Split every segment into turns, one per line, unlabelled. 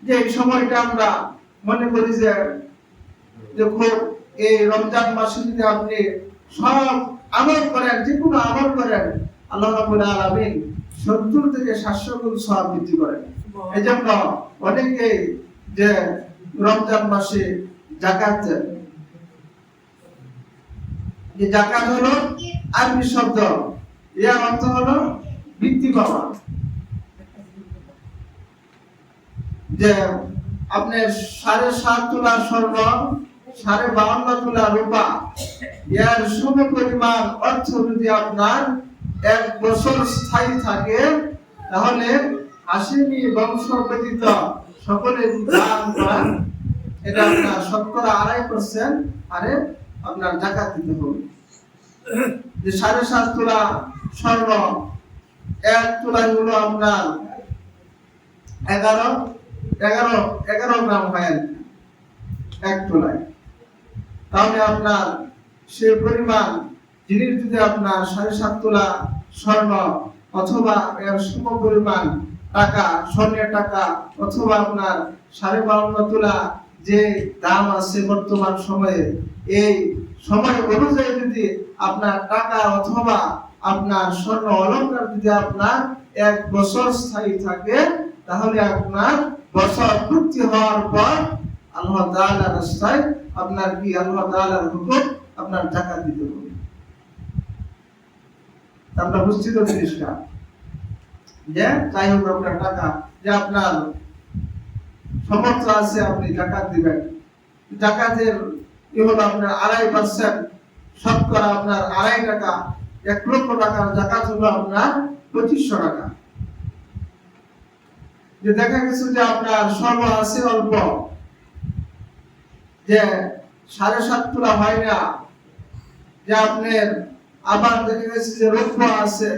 যে এই সময়টা আমরা মনে করি যে খুব এই রমজান মাসে যদি আপনি সব আমল করেন, যে কোনো আমল করেন, আল্লাহ রাব্বুল আলামিন 70 থেকে 700 গুণ সওয়াব বৃদ্ধি করেন। এজন্য অনেকে যে রমজান মাসে যাকাত দেন। যে যাকাত হলো আরবি শব্দ, এর অর্থ হলো বৃদ্ধি পাওয়া। যে আপনি 7.5 তোলা স্বর্ণ, 52.5 তোলা রূপা, এর সম পরিমাণ অর্থ যদি আপনার 1 বছর স্থায়ী থাকে, তাহলে হাশিমি বংশ ব্যতীত সকলে দান করেন, এটা আপনার 2.5% আরে আপনার যাকাত দিতে হবে। যে 7.5 তোলা স্বর্ণ, 1 তোলা হলো আপনার 11 গ্রাম হয় 1 তোলায়। তাহলে আপনার সে পরিমাণ জিনিস যদি আপনার 7.5 তোলা স্বর্ণ অথবা এর সম পরিমাণ টাকা, স্বর্ণের টাকা, অথবা আপনার 52.5 তোলা যে দাম আছে বর্তমান সময়ে, এই সময় অনুযায়ী যদি আপনার টাকা অথবা আপনার স্বর্ণ অলংকার যদি আপনার 1 বছর স্থায়ী থাকে, তাহলে আপনার বছর পূর্তি হওয়ার পর আল্লাহ তাআলার রাস্তায় আপনার কি আল্লাহ তাআলার হুকুম আপনার যাকাত দিতে হবে। আমরা বুঝছি তো জিনিসটা, যে যাই হোক আপনার টাকা, যে আপনার সমর্থ আছে আপনি যাকাত দিবেন। যাকাতের কি হলো আপনার 2.5%, শতকরা আপনার 2.5 টাকা, 1 লক্ষ টাকার যাকাত হলো আপনার 2500 টাকা। যে দেখা গেছে যে আপনার স্বর্ণ আছে অল্প, যে 7.5 তোলা হয় না, যে আপনার আবার দেখা গেছে যে রৌপ্য আছে,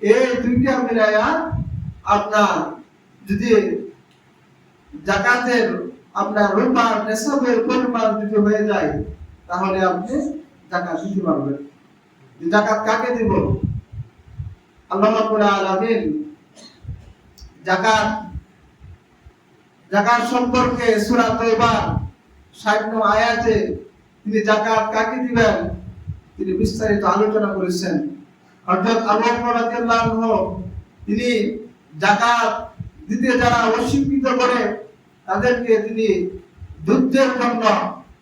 এই দুইটা মিলায়া আপনার যদি যাকাতের আপনার রূপার নেশাবের পরিমাণ যদি হয়ে যায়, তাহলে আপনি যাকাত দিতে পারবেন। যাকাত কাকে দিব? আল্লাহ রাব্বুল আলামিন যাকাত সম্পর্কে সূরা তাওবার 60 নং আয়াতে তিনি যাকাত কাকে দিবেন তিনি বিস্তারিত আলোচনা করেছেন। অর্থাৎ আবু বকর রাদিয়াল্লাহু আনহু তিনি যাকাত দিতে যারা অস্বীকৃত করে তাদেরকে তিনি যুদ্ধের জন্য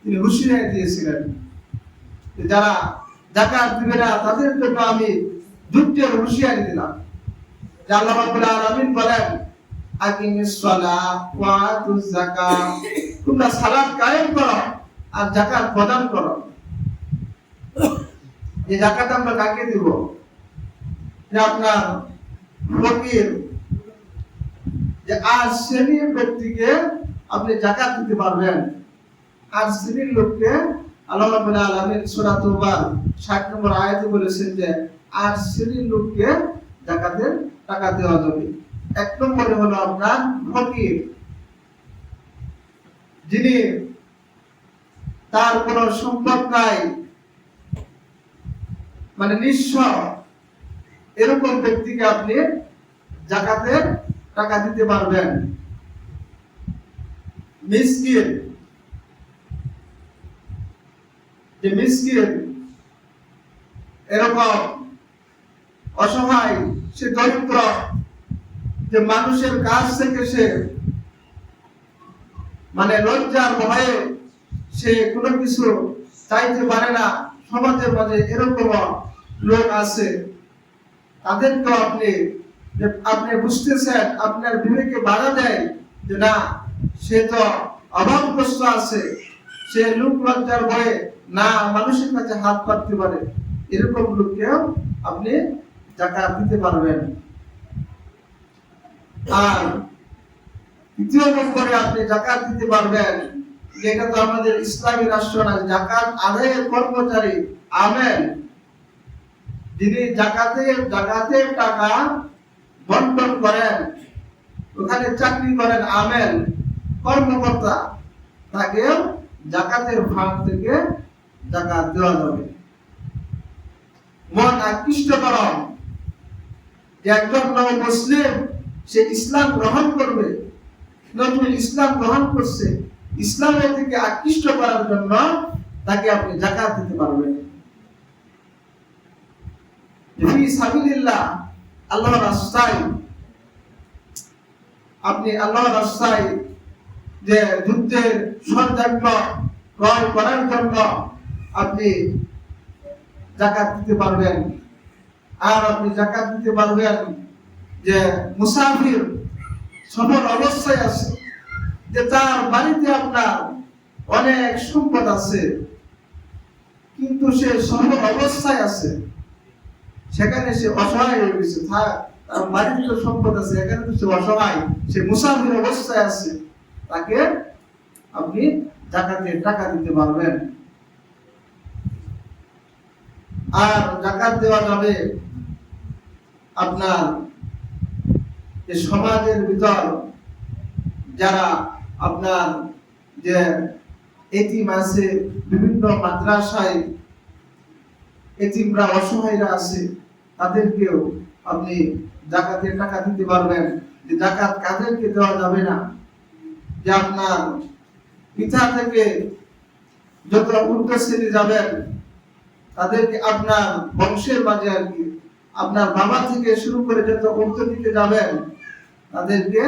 তিনি হুঁশিয়ারি দিয়েছিলেন, যারা যাকাত দিবে না তাদের জন্য আমি যুদ্ধের হুঁশিয়ারি দিলাম। আল্লাহ রাব্বুল আলামিন বলেন, আকিমিস সালাহ ওয়া আতুজ যাকাত, তোমরা সালাত কায়েম করো আর যাকাত প্রদান করো। এই যাকাত আমরা কাকে দিব? যে আপনার ফকির, যে আর শ্রেণীর ব্যক্তিকে আপনি যাকাত দিতে পারবেন। আর শ্রেণীর লোককে আল্লাহ রাব্বুল আলামিন সূরা তাওবার 60 নম্বর আয়াতে বলেছেন যে আর শ্রেণীর লোককে যাকাতের টাকা দেওয়া যাবে। 1 নম্বরে হলো আপনার ফকির, যিনি তার কোনো সম্পদ নাই, মানে নিঃস্ব, এরকম ব্যক্তিকে আপনি যাকাতের টাকা দিতে পারবেন। মিসকিন, যে মিসকিন এরকম অসহায়, সে দরিদ্র, যে মানুষের কাছ থেকে সে মানে লজ্জার ভয়ে সে কোনো কিছু চাইতে পারে না, সমাজের মাঝে এরকম লোক আছে, তাদেরকে আপনি বুঝতেছেন, আপনার বিবেকে বাধা দেয় যে না, সে তো অভাবগ্রস্ত আছে, সে লোক লজ্জার ভয়ে না মানুষের কাছে হাত পাততে পারে, এরকম লোককেও আপনি যাকাত দিতে পারবেন। আর দ্বিতীয় নম্বরে আপনি যাকাত দিতে পারবেন, যেটা তো আমাদের ইসলামী রাষ্ট্র না, যাকাত আদায়ের কর্মচারী আমেল, যিনি যাকাতের টাকা বন্টন করেন, ওখানে চাকরি করেন আমেল কর্মকর্তা, তাকেও যাকাতের ভাগ থেকে যাকাত দেওয়া যাবে। মন আকৃষ্ট করো যে একজন নও মুসলিম সে ইসলাম গ্রহণ করবে, নতুন ইসলাম গ্রহণ করছে, ইসলামের দিকে আকৃষ্ট করার জন্য তাকে আপনি যাকাত দিতে পারবেন। ফি সাবিলিল্লাহ, আল্লাহর রাস্তায়, আপনি আল্লাহর রাস্তায় যে যুদ্ধের সরঞ্জাম ক্রয় করার জন্য আপনি যাকাত দিতে পারবেন। আর আপনি যাকাত দিতে পারবেন যে মুসাফির সফর অবস্থায় আছে, যে তার বাড়িতে আপনার অনেক সম্পদ আছে, কিন্তু সে সফর অবস্থায় আছে, সেখানে সে অসহায় হয়ে গেছে। তার বাড়িতে তো সম্পদ আছে, এখানে তো সে অসহায়, সে মুসাফির অবস্থায় আছে, তাকে আপনি যাকাতের টাকা দিতে পারবেন। আর যাকাত দেওয়া যাবে আপনার যে সমাজের ভিতর যারা আপনার যে এতিম আছে, বিভিন্ন মাদ্রাসায় এতিমরা অসহায়রা আছে, তাদেরকেও আপনি যাকাতের টাকা দিতে পারবেন। যে যাকাত কাদেরকে দেওয়া যাবে না, যে আপনার পিতা থেকে যত ঊর্ধ্ব শ্রেণী যাবেন তাদেরকে, আপনার বংশের মাঝে আর কি, আপনার বাবা থেকে শুরু করে যত ঊর্ধ্ব দিকে যাবেন তাদেরকে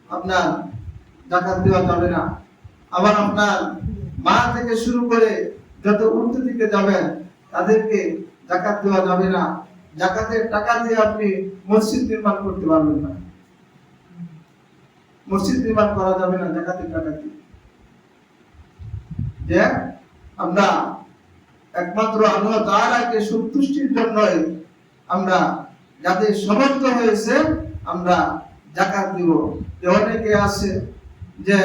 আপনার যাকাত দেওয়া যাবে না। আবার আপনার মা থেকে শুরু করে যত ঊর্ধ্ব দিকে যাবেন তাদেরকে যাকাত দেওয়া যাবে না। যাকাতের টাকা দিয়ে আপনি মসজিদ নির্মাণ করতে পারবেন না, মসজিদ নির্মাণ করা যাবে না যাকাতের টাকা দিয়ে। যে আমরা একমাত্র আল্লাহ তাআলাকে সন্তুষ্টির জন্যই আমরা যাদের সমর্থ হয়েছে আমরা যাকাত দিব। যে অনেকে আছে যে,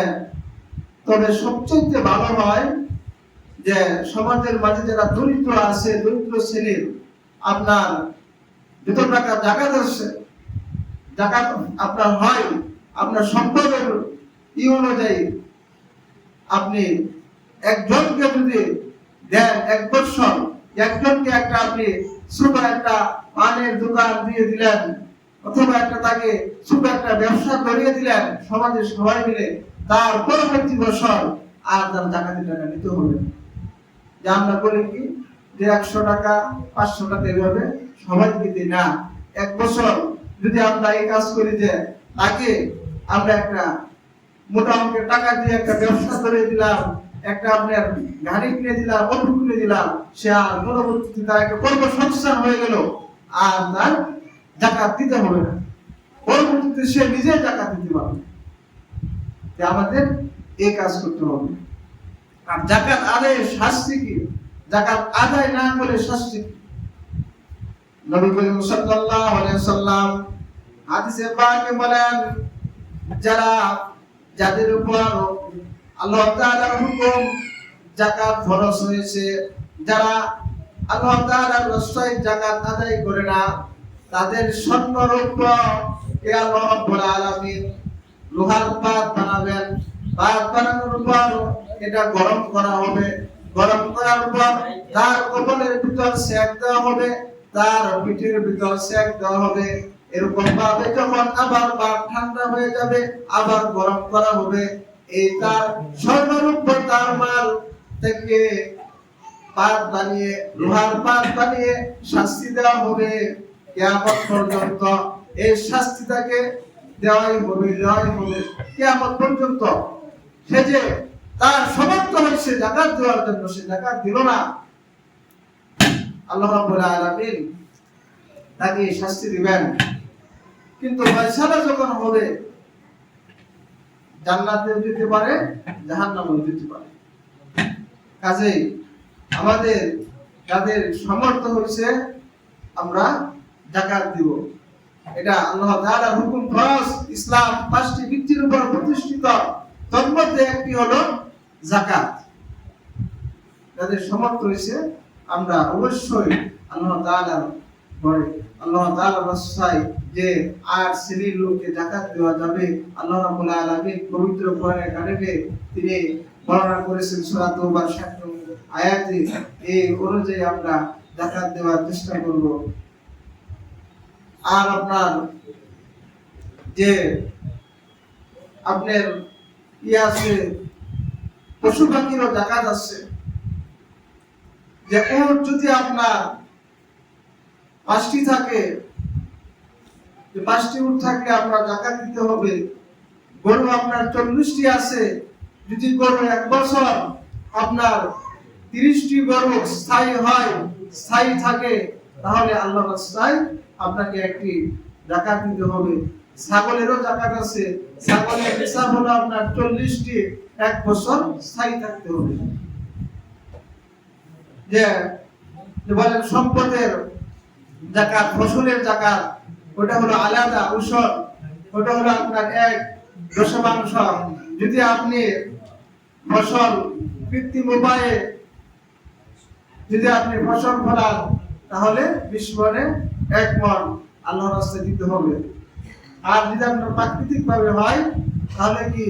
তবে সবচেয়ে ভালো হয় যে সমাজের মাঝে যারা দরিদ্র আছে, দরিদ্র শ্রেণীর, আপনার যত টাকা যাকাত আছে, যাকাত আপনার হয় আপনার সম্পদের অনুযায়ী, আপনি একজনকে যদি দেন, এক বছর একজনকে একটা আপনি ছোট একটা পানের দোকান দিয়ে দিলেন, অথবা একটা তাকে ছোট একটা ব্যবসা করিয়ে দিলেন সমাজের সবাই মিলে, তার পরবর্তী বছর আর তার যাকাতের টাকা নিতে হবে। যে আমরা করি কি, যে 100 টাকা 500 টাকা এভাবে সবাইকে দিই না। এক বছর যদি আমরা এই কাজ করি যে তাকে আমরা একটা মোটা অঙ্কের টাকা দিয়ে একটা ব্যবসা করে দিলাম, একটা আপনার গাড়ি কিনে দিলাম, অটো কিনে দিলাম, সে আর পরবর্তীতে তার একটা কর্মসংস্থান হয়ে গেল, আর তার যাকাত দিতে হবে না। পরবর্তীতে সে নিজে যাকাত দিতে পারবে। যে আমাদের এই কাজ করতে হবে। আর যাকাত আদায়ের শাস্তি কি? যাকাত আদায় না করে শাস্তি কি? নবী করিম সাল্লাল্লাহু আলাইহি ওয়াসাল্লাম হাদিসে পাকে বলেন, যাদের উপর আল্লাহ তাআলার হুকুম যাকাত ফরজ হয়েছে, যারা আল্লাহ তাআলার রাস্তায় যাকাত আদায় করে না, তাদের স্বর্ণরৌপ্য কে আল্লাহ রাব্বুল আলামিন লোহার পাত বানাবেন। পাত বানানোর পর এটা গরম করা হবে, গরম করার পর তার কপালের ভিতর সেক দেওয়া হবে, তার পিঠের ভিতর সেক দেওয়া হবে। এরকম ভাবে যখন আবার পাত ঠান্ডা হয়ে যাবে, আবার গরম করা হবে। এই তার স্বর্ণরূপ তার মাল থেকে পাত বানিয়ে, লোহার পাত বানিয়ে শাস্তি দেওয়া হবে কিয়ামত পর্যন্ত। এই শাস্তি তাকে দেওয়াই হবে কিয়ামত পর্যন্ত। সে যে তার সমর্থ হয়েছে যাকাত দেওয়ার জন্য, সে যাকাত দিল না, আল্লাহ রাব্বুল আলামিন তাকে শাস্তি দিবেন। কিন্তু ফয়সালা যখন হবে, জান্নাতেও যেতে পারে, জাহান্নামেও যেতে পারে। কাজেই আমাদের যাদের সমর্থ হয়েছে আমরা যাকাত দিব। এটা আল্লাহ তাআলার হুকুম ফরজ। ইসলাম 5টি ভিত্তির উপর প্রতিষ্ঠিত, তার মধ্যে একটি হলো যাকাত। যাদের সমর্থ হয়েছে আমরা অবশ্যই আল্লাহ তাআলার ঘরে, আল্লাহ তাআলার রাস্তায় যে 8 শ্রেণীর লোককে যাকাত দেওয়া যাবে, আল্লাহ রাব্বুল আলামিন পবিত্র কোরআনে কারিমে তিনি বর্ণনা করেছেন সূরা তাওবার 60 নং আয়াতে। এই অনুযায়ী আমরা যাকাত দেওয়ার চেষ্টা করব। আর আপনার যে আপনার আছে, পশু পাখিরও জাকাত আছে। যে উট যদি আপনার 5টি থাকে, 5টি উট থাকলে আপনার জাকাত দিতে হবে। গরু আপনার 40টি আছে, যদি গরু 1 বছর আপনার 30টি গরু স্থায়ী থাকে, তাহলে আল্লাহর রাস্তায় আপনাকে একটি জাকাত দিতে হবে। ছাগলেরও জাকাত আছে, ছাগলের হিসাব হলো আপনার 40টি 1 বছর স্থায়ী থাকতে হবে। যে বলেন সম্পদের জাকাত, ফসলের জাকাত, ওটা হলো আলাদা উসর, ওটা হলো আপনার 1/10 যদি আপনি ফসল কৃত্রিম উপায়ে যদি আপনি ফসল ফলান, তাহলে 20 মণে 1 মণ আল্লাহর রাস্তায় দিতে হবে। আর যদি আপনার প্রাকৃতিক ভাবে হয়, তাহলে কি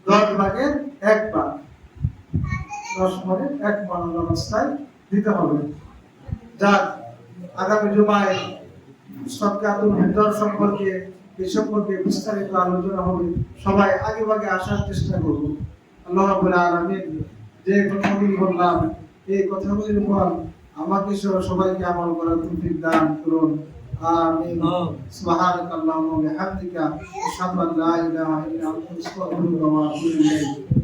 10 ভাগের 1 ভাগ, 10 মণে 1 মণ আল্লাহর রাস্তায় দিতে হবে। যাক, আগামী জুমায় সদকাতুল ফিতর সম্পর্কে বিস্তারিত আলোচনা হবে। সবাই আগে ভাগে আসার চেষ্টা করব। আল্লাহ রাব্বুল আলামিন যে কথাগুলি বললাম, এই কথাগুলির উপর আমাকে সহ সবাইকে আমল করার তৌফিক দান করুন। আমিন। সুবহানাকাল্লাহুম্মা ওয়া বিহামদিকা, আশহাদু আল্লা ইলাহা ইল্লা আনতা, আস্তাগফিরুকা ওয়া আতুবু ইলাইক।